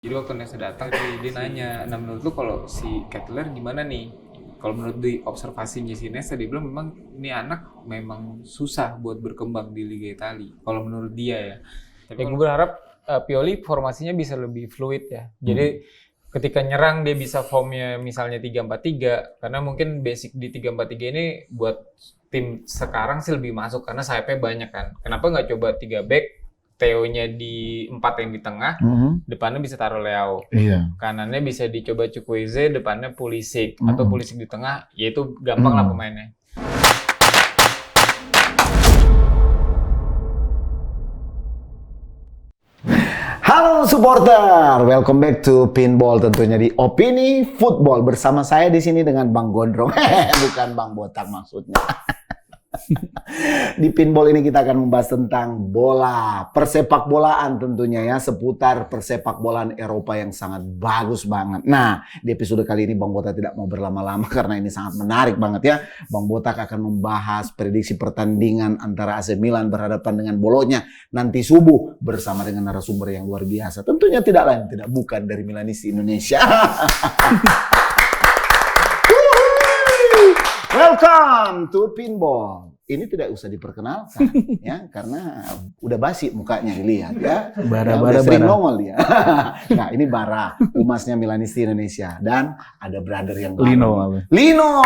Jadi waktu Nesa datang dia nanya, nah menurut lu kalau si Kettler gimana nih? Kalau menurut di observasinya si Nesa, dia bilang memang ini anak memang susah buat berkembang di Liga Italia. Kalau menurut dia ya. Tapi gue berharap Pioli formasinya bisa lebih fluid ya. Jadi ketika nyerang dia bisa formnya misalnya 3-4-3, karena mungkin basic di 3-4-3 ini buat tim sekarang sih lebih masuk karena sayapnya banyak kan. Kenapa nggak coba 3 back? Theo-nya di 4 yang di tengah, depannya bisa taruh Leao. Iya. Kanannya bisa dicoba Chukwueze, depannya Pulisic. Atau Pulisic di tengah, ya itu gampang lah pemainnya. Halo supporter, welcome back to Pinball, tentunya di Opini Football. Bersama saya di sini dengan Bang Gondrong, bukan Bang Botak maksudnya. Di Pinball ini kita akan membahas tentang bola, persepak bolaan tentunya ya, seputar persepak bolaan Eropa yang sangat bagus banget. Nah, di episode kali ini Bang Botak tidak mau berlama-lama karena ini sangat menarik banget ya. Bang Botak akan membahas prediksi pertandingan antara AC Milan berhadapan dengan Bologna nanti subuh bersama dengan narasumber yang luar biasa. Tentunya tidak lain, tidak bukan dari Milanisti Indonesia. Welcome to Pinball. Ini tidak usah diperkenalkan ya, karena udah basi mukanya dilihat ya. Udah sering nongol dia. Nah, ini Bara, umasnya Milanisti Indonesia, dan ada brother yang baru. Lino.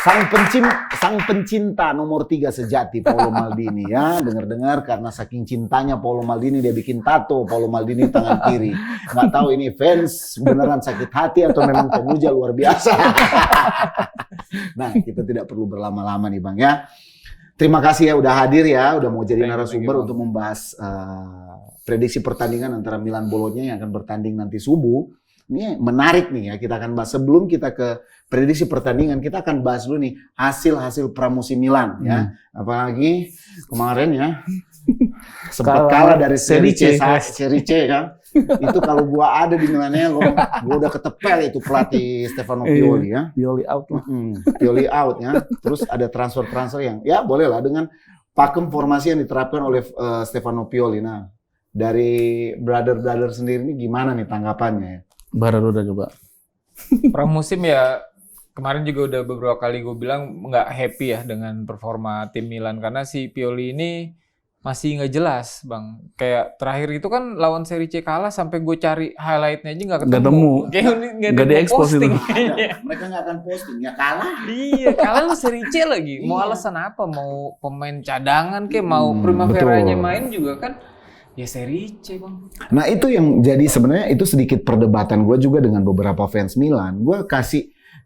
Sang pencinta nomor 3 sejati Paolo Maldini ya. Dengar-dengar karena saking cintanya Paolo Maldini dia bikin tato Paolo Maldini tangan kiri. Nggak tahu ini fans beneran sakit hati atau memang pemuja luar biasa. Nah, kita tidak perlu berlama-lama nih Bang ya. Terima kasih ya udah hadir ya, udah mau jadi narasumber untuk membahas prediksi pertandingan antara Milan Bologna yang akan bertanding nanti subuh. Ini menarik nih ya, kita akan bahas. Sebelum kita ke prediksi pertandingan, kita akan bahas dulu nih hasil-hasil pramusim Milan ya. Apalagi kemarin ya sempat kalah dari Serie C kan. Itu kalau gua ada di Milanello, gua udah ketepel itu pelatih Stefano Pioli ya. Pioli out lah. Pioli out ya. Terus ada transfer yang ya boleh lah dengan pakem formasi yang diterapkan oleh Stefano Pioli. Nah, dari brother sendiri ini gimana nih tanggapannya ya? Baru udah coba. Pramusim ya, kemarin juga udah beberapa kali gue bilang nggak happy ya dengan performa tim Milan. Karena si Pioli ini masih nggak jelas Bang. Kayak terakhir itu kan lawan Serie C kalah sampai gue cari highlightnya aja nggak ketemu. Nggak di-expose itu. Mereka nggak akan posting, ya kalah. Iya, kalah lu Serie C lagi. Mau alasan apa? Mau pemain cadangan kayak mau Primavera-nya main juga kan. Ya Serie C Bang. Nah itu yang jadi sebenarnya itu sedikit perdebatan gue juga dengan beberapa fans Milan.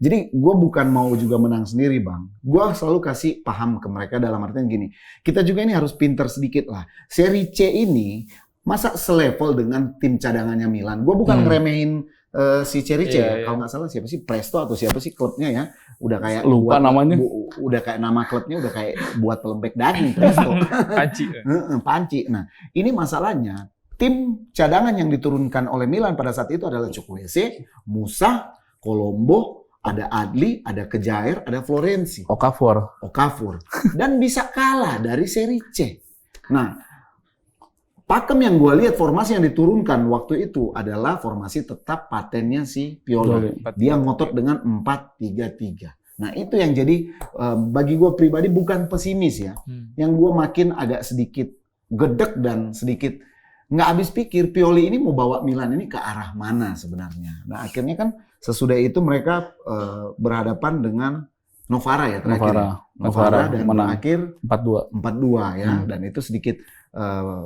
Jadi gue bukan mau juga menang sendiri Bang. Gue selalu kasih paham ke mereka dalam artian gini. Kita juga ini harus pinter sedikit lah. Serie C ini masa selevel dengan tim cadangannya Milan. Gue bukan ngeremehin si Serie C ya. Kalau nggak salah siapa sih Presto atau siapa sih klubnya ya. Udah kayak lupa namanya. Udah kayak nama klubnya udah kayak buat pelembek daging Presto. Panci. Nah, ini masalahnya tim cadangan yang diturunkan oleh Milan pada saat itu adalah Chukwueze, Musa, Colombo, ada Adli, ada Kejair, ada Florenzi, Okafor, dan bisa kalah dari Serie C. Nah, pakem yang gue lihat formasi yang diturunkan waktu itu adalah formasi tetap patennya si Pioli. Dia ngotot dengan 4-3-3. Nah itu yang jadi bagi gue pribadi bukan pesimis ya. Yang gue makin agak sedikit gedek dan sedikit nggak habis pikir Pioli ini mau bawa Milan ini ke arah mana sebenarnya. Nah akhirnya kan sesudah itu mereka berhadapan dengan Novara ya terakhir. Novara dan terakhir 4-2 ya. Dan itu sedikit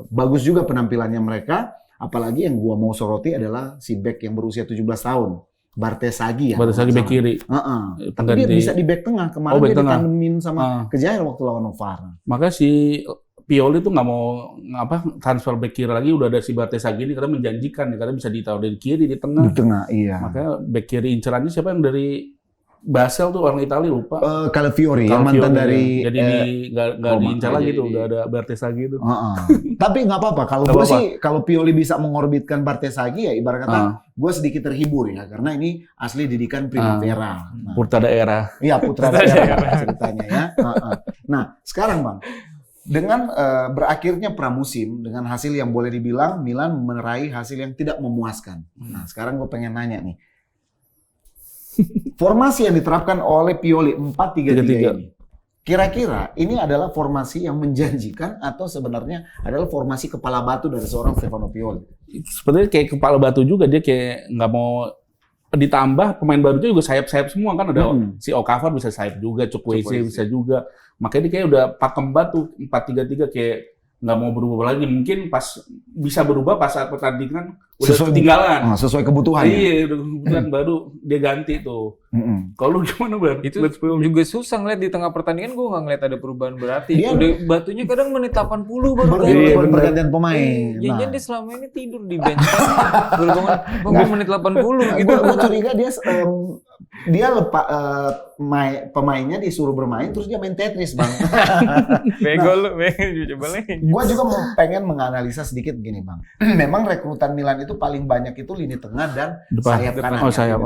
bagus juga penampilannya mereka, apalagi yang gua mau soroti adalah si back yang berusia 17 tahun, Bartesaghi ya. Bartesaghi back kiri. Tapi dia bisa di back tengah. Kemarin dia ditandemin sama Kejair waktu lawan Novara. Makanya si Pioli tuh nggak mau transfer back kiri lagi, udah ada si Bartesaghi ini karena menjanjikan ya, karena bisa ditaruh dari kiri di tengah. Di tengah, iya. Makanya back kiri incerannya siapa yang dari Basel tuh orang Italia lupa. Calafiori yang mantan dari. Jadi nggak diincar lagi tuh, udah ada Bartesaghi itu. Tapi nggak apa-apa. Kalau gue sih, kalau Pioli bisa mengorbitkan Bartesaghi ya ibarat kata gue sedikit terhibur ya, karena ini asli didikan Primavera. Putra daerah. Iya putra daerah ceritanya ya. Nah sekarang Bang, Dengan berakhirnya pramusim dengan hasil yang boleh dibilang Milan meraih hasil yang tidak memuaskan. Nah, sekarang gue pengen nanya nih. Formasi yang diterapkan oleh Pioli 4-3-3 ini. Kira-kira ini adalah formasi yang menjanjikan atau sebenarnya adalah formasi kepala batu dari seorang Stefano Pioli? Sebenarnya kayak kepala batu juga, dia kayak nggak mau ditambah pemain barunya juga sayap-sayap semua kan, ada si Okafor bisa sayap juga, Chukwueze bisa juga. Makanya dia kayak udah pakem batu 4-3-3 kayak nggak mau berubah lagi. Mungkin pas bisa berubah pas saat pertandingan udah ketinggalan. Sesuai kebutuhan. Iya, udah kebutuhan baru dia ganti tuh. Kalau lu gimana, Bar? Itu juga susah ngeliat di tengah pertandingan, gue nggak ngeliat ada perubahan berarti. Dia udah batunya kadang menit 80 baru ganti. Pergantian pemain. Jangan dia selama ini tidur di bench. Baru bangun menit 80 gitu. Gue curiga dia pemainnya disuruh bermain terus dia main Tetris, Bang. Bego lu, coba lagi. Gue juga pengen menganalisa sedikit begini, Bang. Memang rekrutan Milan itu paling banyak itu lini tengah dan sayap kanan. Sayap.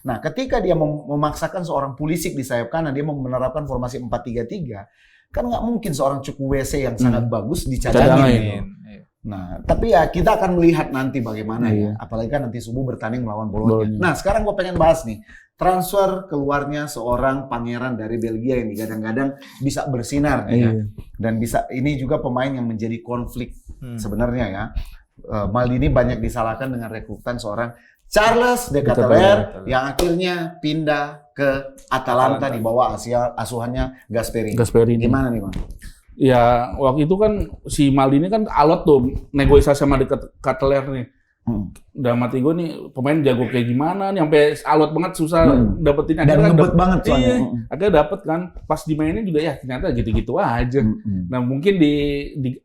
Nah, ketika dia memaksakan seorang Pulisic di sayap kanan, dia mau menerapkan formasi 4-3-3, kan nggak mungkin seorang Chukwueze yang sangat bagus dicadangin. Nah, tapi ya kita akan melihat nanti bagaimana ya. Apalagi kan nanti subuh bertanding melawan Bologna. Nah, sekarang gue pengen bahas nih. Transfer keluarnya seorang pangeran dari Belgia yang digadang-gadang bisa bersinar ya. Dan ini juga pemain yang menjadi konflik sebenarnya ya. Maldini banyak disalahkan dengan rekrutan seorang Charles De Ketelaere yang akhirnya pindah ke Atalanta di bawah asuhannya Gasperini. Gimana nih, Bang? Ya, waktu itu kan si Maldini kan alot tuh negosiasi sama De Ketelaere nih. Udah mati gue nih, pemain jago kayak gimana nih, sampai alot banget susah dapetin. Dan ngebet banget soalnya. Iya, akhirnya dapet kan, pas dimainin juga ya ternyata gitu-gitu aja. Nah mungkin di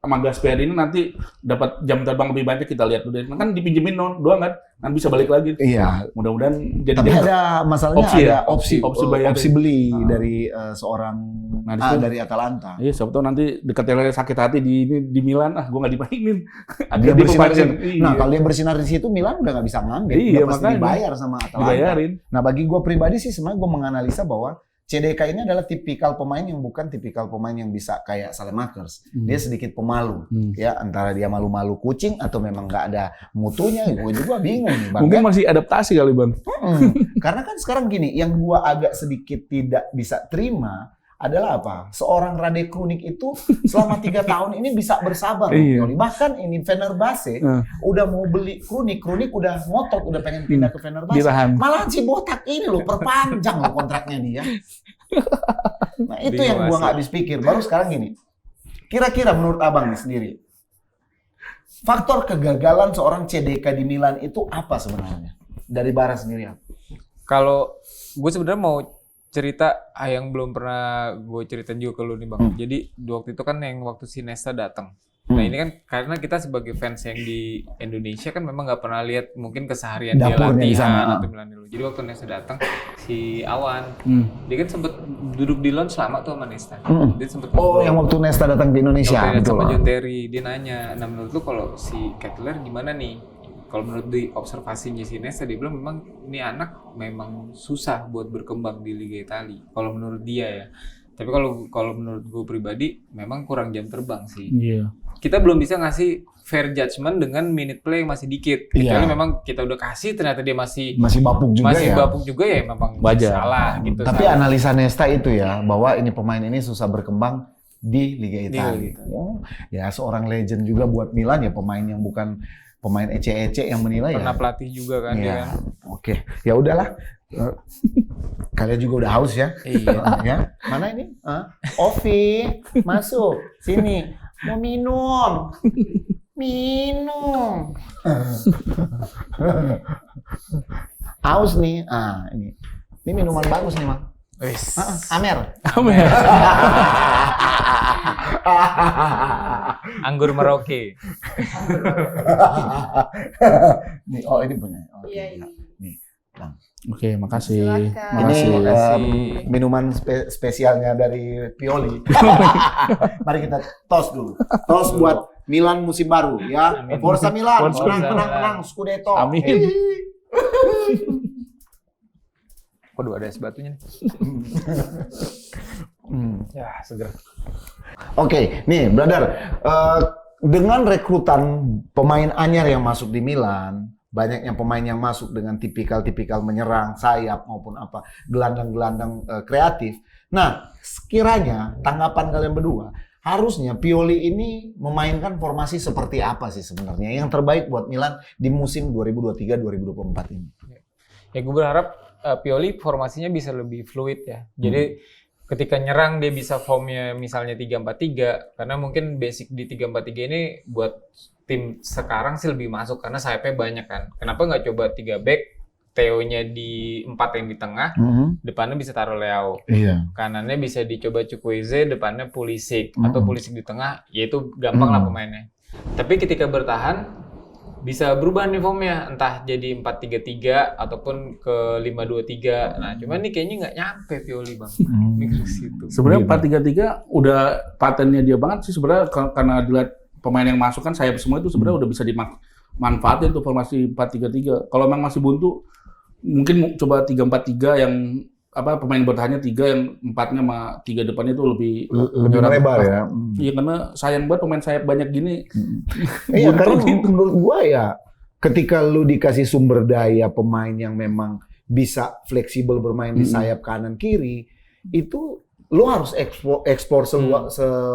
sama Gasperini nanti dapat jam terbang lebih banyak, kita lihat dulu. Kan dipinjemin doang kan bisa balik lagi. Iya. Mudah-mudahan jadi. Tapi ada masalahnya, opsi beli dari seorang dari Atalanta. Iya, siapa tahu nanti Ketelaere sakit hati di Milan, gue nggak dimainin. Dia bersinar. Nah, kalau dia bersinar di situ Milan udah nggak bisa ngambil, iya, pasti dibayar sama Atalanta. Dibayarin. Nah, bagi gue pribadi sih sebenarnya gue menganalisa bahwa CDK ini adalah tipikal pemain yang bukan tipikal pemain yang bisa kayak Salemakers. Dia sedikit pemalu, ya antara dia malu-malu kucing atau memang nggak ada mutunya. Gue juga bingung nih, Bang. Mungkin masih adaptasi kali, Bang. Karena kan sekarang gini, yang gue agak sedikit tidak bisa terima adalah apa? Seorang Rade Krunic itu selama 3 tahun ini bisa bersabar. Bahkan ini Fenerbahce udah mau beli Krunic udah ngotot, udah pengen pindah ke Fenerbahce. Malah si botak ini loh perpanjang loh kontraknya dia. Nah itu yang gua nggak habis pikir. Baru sekarang gini, kira-kira menurut abang nih sendiri, faktor kegagalan seorang CDK di Milan itu apa sebenarnya? Dari Bara sendiri. Kalau gue sebenarnya mau cerita yang belum pernah gue ceritain juga ke lu nih, Bang. Jadi waktu itu kan yang waktu si Nesta datang. Nah ini kan karena kita sebagai fans yang di Indonesia kan memang nggak pernah lihat mungkin keseharian dia latihan atau Milan dulu. Jadi waktu Nesta datang si Awan, dia kan sempet duduk di lounge lama tuh sama Nesta. Dia sempet yang waktu Nesta datang ke Indonesia. Sama John Terry, dia nanya, nah menurut lu kalau si Ketelaere gimana nih? Kalau menurut di observasinya si Nesta, dia bilang memang ini anak memang susah buat berkembang di Liga Italia. Kalau menurut dia ya. Tapi kalau menurut gue pribadi, memang kurang jam terbang sih. Kita belum bisa ngasih fair judgment dengan minute play yang masih dikit. Kecuali memang kita udah kasih, ternyata dia masih bapuk juga ya memang salah gitu. Tapi analisa Nesta itu ya, bahwa ini pemain ini susah berkembang di Liga Italia. Ya seorang legend juga buat Milan ya, pemain yang bukan pemain ece-ece yang menilai. Pernah pelatih juga kan dia kan. Oke, ya udahlah. Kalian juga udah haus ya? Iya. Ya? Mana ini? Ovi, masuk sini. Mau minum. Minum. Haus nih. Ini. Ini minuman bagus nih, Mang. Amer. Anggur Merauke. Nih, ini punya. Iya. Nih, Bang. Oke, makasih. Ini minuman spesialnya dari Pioli. Mari kita toast dulu. Toast buat Milan musim baru ya. Forza Milan, menang Scudetto. Amin. Waduh, ada es batunya nih. Ya, segera. Oke, nih brother, dengan rekrutan pemain anyar yang masuk di Milan, banyaknya pemain yang masuk dengan tipikal-tipikal menyerang, sayap maupun apa, gelandang-gelandang kreatif. Nah, sekiranya tanggapan kalian berdua, harusnya Pioli ini memainkan formasi seperti apa sih sebenarnya yang terbaik buat Milan di musim 2023-2024 ini? Ya gue berharap Pioli formasinya bisa lebih fluid ya. Jadi ketika nyerang dia bisa formnya misalnya 3-4-3, karena mungkin basic di 3-4-3 ini buat tim sekarang sih lebih masuk karena sayapnya banyak kan. Kenapa nggak coba 3 back, Theo-nya di 4 yang di tengah, depannya bisa taruh Leao. Iya. Kanannya bisa dicoba Chukwueze, depannya Pulisic atau Pulisic di tengah, ya itu gampang lah pemainnya. Tapi ketika bertahan bisa berubah nih formnya, entah jadi 4-3-3 ataupun ke 5-2-3. Nah, cuman nih kayaknya nggak nyampe Pioli Bang. Mikir situ. Sebenarnya 4-3-3 udah patennya dia banget sih sebenarnya, karena dilihat pemain yang masuk kan sayap semua itu sebenarnya udah bisa dimanfaatin tuh formasi 4-3-3. Kalau memang masih buntu mungkin coba 3-4-3 yang pemain bertahannya 3 yang 4-nya sama 3 depannya itu lebih lebar ya. Iya, karena sayang banget pemain sayap banyak gini. Iya, karena menurut gua ya ketika lu dikasih sumber daya pemain yang memang bisa fleksibel bermain di sayap kanan kiri, itu lu harus ekspor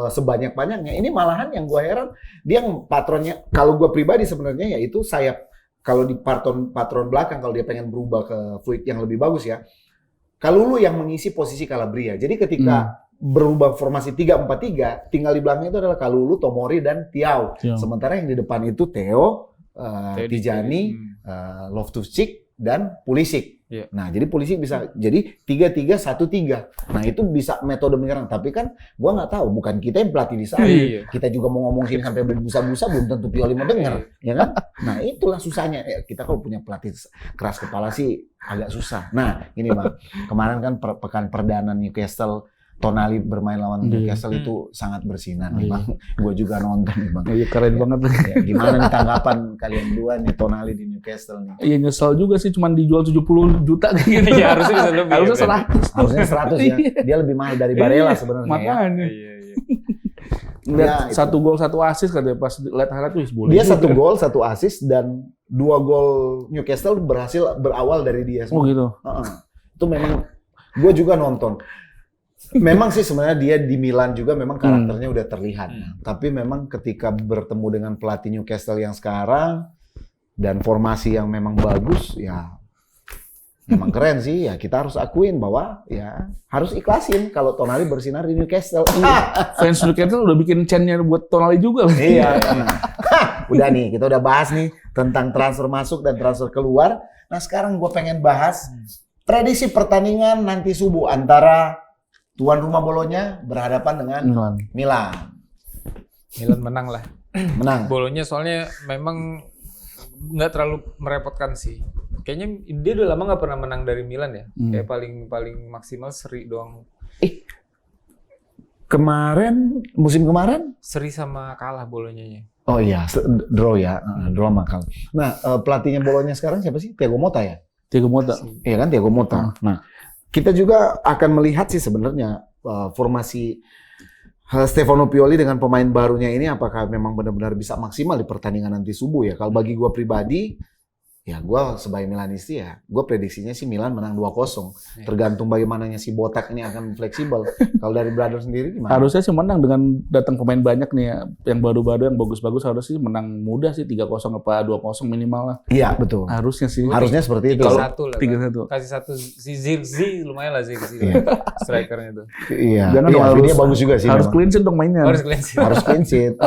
sebanyak-banyaknya. Ini malahan yang gua heran, dia patronnya, kalau gua pribadi sebenarnya yaitu sayap. Kalau di patron belakang, kalau dia pengen berubah ke fluid yang lebih bagus ya, Kalulu yang mengisi posisi Calabria. Jadi ketika berubah formasi 3-4-3, tinggal di belakang itu adalah Kalulu, Tomori, dan Thiaw. Sementara yang di depan itu Theo, Tijani, Loftus-Cheek, dan Pulisic. Yeah. Nah, jadi Pulisic bisa jadi 3-3-1-3. Nah, itu bisa metode menyerang. Tapi kan gua nggak tahu, bukan kita yang pelatih di sana. Kita juga mau ngomong sini sampai berbusa-busa, belum tentu Pioli mau denger, ya kan? Nah, itulah susahnya. Ya, kita kalau punya pelatih keras kepala sih agak susah. Nah, ini Bang, kemarin kan pekan perdana Newcastle, Tonali bermain lawan Newcastle itu sangat bersinar nih Bang. Gue juga nonton nih Bang. Iya, keren banget. Ya, gimana nih tanggapan kalian dua nih Tonali di Newcastle nih? Iya, nyesel juga sih cuman dijual 70 juta kayak gini. Ya, harusnya bisa lebih. Harusnya 100. Harusnya 100 ya. Dia lebih mahal dari Barella sebenarnya ya. Makanya. Iya. Lihat 1 gol 1 assist katanya pas lihat highlight tuh boleh. Dia 1 gol 1 assist dan 2 gol Newcastle berhasil berawal dari dia semua. Oh gitu. Itu memang gue juga nonton. Memang sih sebenarnya dia di Milan juga memang karakternya udah terlihat. Tapi memang ketika bertemu dengan pelatih Newcastle yang sekarang dan formasi yang memang bagus, ya memang keren sih. Ya kita harus akuin bahwa ya harus ikhlasin kalau Tonali bersinar di Newcastle. Fans Newcastle udah bikin chant-nya buat Tonali juga. Iya. Udah nih, kita udah bahas nih tentang transfer masuk dan transfer keluar. Nah sekarang gue pengen bahas prediksi pertandingan nanti subuh antara tuan rumah Bolonya berhadapan dengan Milan. Milan menang lah. Menang. Bolonya soalnya memang nggak terlalu merepotkan sih. Kayaknya dia udah lama nggak pernah menang dari Milan ya. Kayak paling maksimal seri doang. Musim kemarin? Seri sama kalah Bolonya. Oh iya, draw ya. Draw makal. Nah, pelatihnya Bolonya sekarang siapa sih? Thiago Motta ya? Thiago Motta. Iya kan, Thiago Motta. Nah, kita juga akan melihat sih sebenarnya formasi Stefano Pioli dengan pemain barunya ini apakah memang benar-benar bisa maksimal di pertandingan nanti subuh ya. Kalau bagi gue pribadi, ya gue sebagai Milanisti ya, gue prediksinya sih Milan menang 2-0. Tergantung bagaimananya si Botak ini akan fleksibel. Kalau dari brother sendiri gimana? Harusnya sih menang dengan datang pemain banyak nih ya. Yang baru-baru yang bagus-bagus harusnya sih menang mudah sih 3-0 apa 2-0 minimal lah. Iya, betul. Harusnya sih. Harusnya seperti itu. 3-1 lah. 3-1. Kasih 1 si Zirkzee lumayan lah Zirkzee. Strikernya tuh. Iya. Jangan dia bagus juga sih. Harus clean sheet dong mainnya. Harus clean sheet. Harus clean sheet.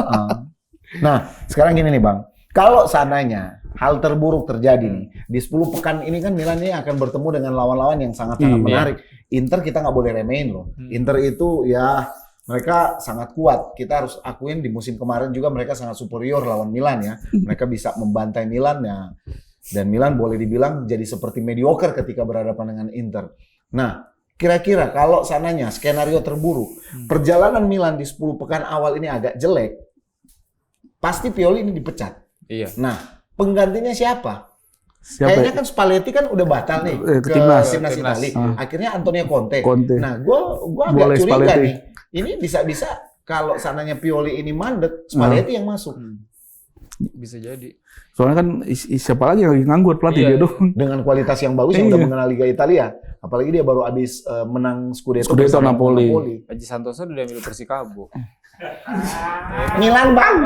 Nah, sekarang gini nih Bang. Kalau seandainya hal terburuk terjadi nih, di 10 pekan ini kan Milan ini akan bertemu dengan lawan-lawan yang sangat-sangat menarik. Inter kita nggak boleh remehin loh. Inter itu ya mereka sangat kuat. Kita harus akuin di musim kemarin juga mereka sangat superior lawan Milan ya. Mereka bisa membantai Milan ya. Dan Milan boleh dibilang jadi seperti mediocre ketika berhadapan dengan Inter. Nah, kira-kira kalau sananya skenario terburuk, perjalanan Milan di 10 pekan awal ini agak jelek, pasti Pioli ini dipecat. Iya. Nah, penggantinya siapa? Kayaknya kan Spalletti kan udah batal nih ke ke timnas. timnas Italia. Akhirnya Antonio Conte. Conte. Nah, gua agak Boleh curiga Spalletti. nih. Ini bisa-bisa kalau sananya Pioli ini mandek, Spalletti yang masuk. Bisa jadi. Soalnya kan siapa lagi yang lagi nganggur pelatih Iya, dia doang. Dengan kualitas yang bagus yang Iya. udah mengenal Liga Italia. Apalagi dia baru habis menang Scudetto bersama Napoli. Haji Santoso udah ambil Persikabo. Milan, Bang.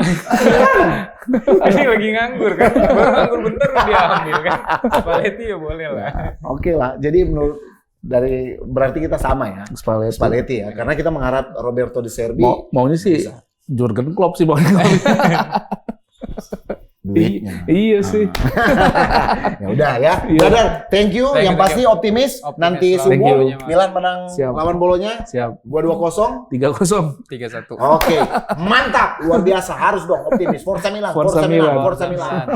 Ini lagi nganggur kan. Baru nganggur bentar dia ambil kan. Spalletti ya boleh lah. Oke lah. Jadi menurut berarti kita sama ya. Spalletti ya. Karena kita mengharap Roberto De Zerbi Maunya sih bisa. Jurgen Klopp sih maunya. Duitnya. Iya sih. Ya udah ya. Iya. Brother, thank you. Thank Yang you, pasti optimis. Nanti selalu. Thank you. subuh Milan menang Siap. lawan Bolonya. Siap. Gua 2-0. 3-0. 3-1. Oke, mantap, luar biasa, harus dong optimis. Forza Milan, Forza Milan. Forza Milan.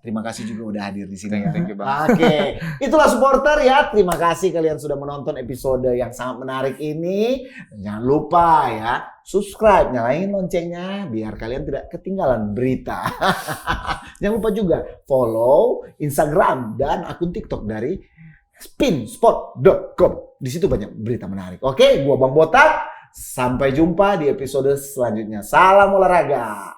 Terima kasih juga udah hadir di sini. Thank you, Bang. Oke, itulah supporter ya. Terima kasih kalian sudah menonton episode yang sangat menarik ini. Jangan lupa ya, subscribe, nyalain loncengnya biar kalian tidak ketinggalan berita. Jangan lupa juga follow Instagram dan akun TikTok dari spinspot.com. Di situ banyak berita menarik. Oke, gua Bang Botak. Sampai jumpa di episode selanjutnya. Salam olahraga.